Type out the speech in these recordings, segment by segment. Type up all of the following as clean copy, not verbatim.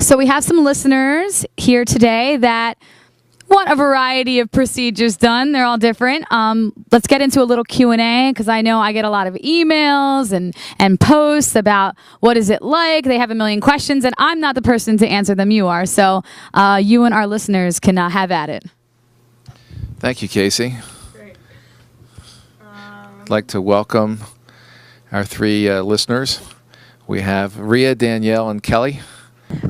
So we have some listeners here today that want a variety of procedures done. They're all different. Let's get into a little Q&A because I know I get a lot of emails and posts about what is it like. They have a million questions, and I'm not the person to answer them. You are. So you and our listeners can have at it. Thank you, Casey. Great. I'd like to welcome our three listeners. We have Rhea, Danielle, and Kelly.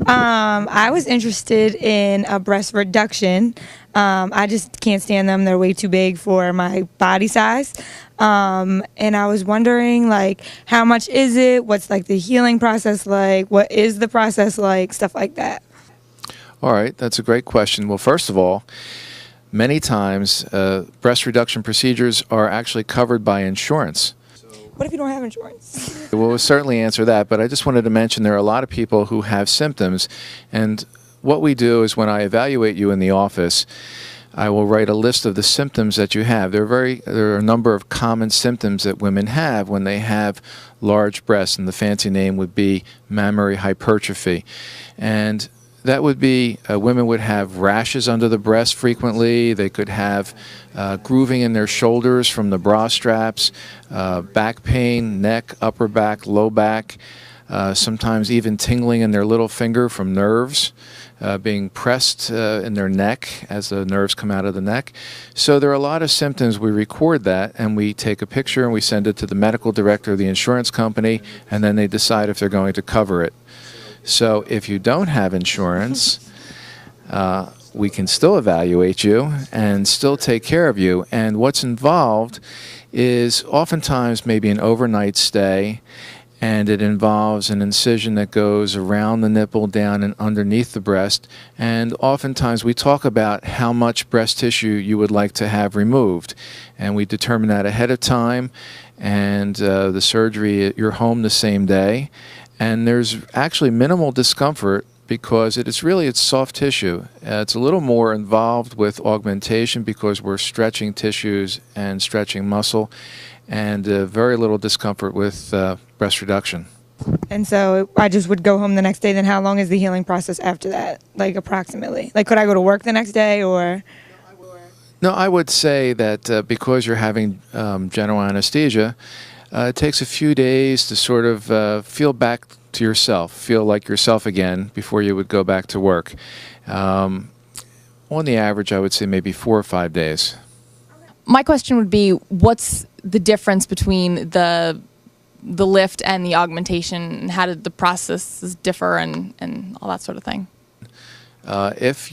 I was interested in a breast reduction. I just can't stand them. They're way too big for my body size. And I was wondering, like, how much is it? What's, like, the healing process like? What is the process like? Stuff like that. All right, that's a great question. Well, first of all, many times breast reduction procedures are actually covered by insurance. What if you don't have insurance? We'll certainly answer that, but I just wanted to mention there are a lot of people who have symptoms, and what we do is when I evaluate you in the office, I will write a list of the symptoms that you have. There are a number of common symptoms that women have when they have large breasts, and the fancy name would be mammary hypertrophy. And that would be women would have rashes under the breast frequently. They could have grooving in their shoulders from the bra straps, back pain, neck, upper back, low back, sometimes even tingling in their little finger from nerves being pressed in their neck as the nerves come out of the neck. So there are a lot of symptoms. We record that and we take a picture and we send it to the medical director of the insurance company, and then they decide if they're going to cover it. So if you don't have insurance, we can still evaluate you and still take care of you. And what's involved is oftentimes maybe an overnight stay, and it involves an incision that goes around the nipple, down and underneath the breast. And oftentimes we talk about how much breast tissue you would like to have removed. And we determine that ahead of time, and the surgery, you're home the same day. And there's actually minimal discomfort because it's soft tissue. It's a little more involved with augmentation because we're stretching tissues and stretching muscle, and very little discomfort with breast reduction. And so I just would go home the next day. Then how long is the healing process after that, like approximately? Like, could I go to work the next day or? No, I would say that because you're having general anesthesia, it takes a few days to sort of feel back to yourself, feel like yourself again before you would go back to work. On the average, I would say maybe 4 or 5 days. My question would be, what's the difference between the lift and the augmentation, and how did the processes differ and all that sort of thing? If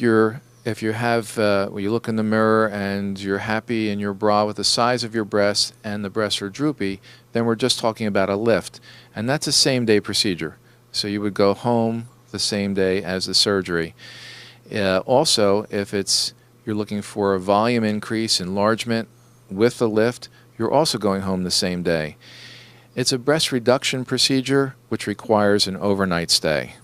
you have, when you look in the mirror and you're happy in your bra with the size of your breasts and the breasts are droopy, then we're just talking about a lift. And that's a same-day procedure. So you would go home the same day as the surgery. Also, if you're looking for a volume increase, enlargement with the lift, you're also going home the same day. It's a breast reduction procedure which requires an overnight stay.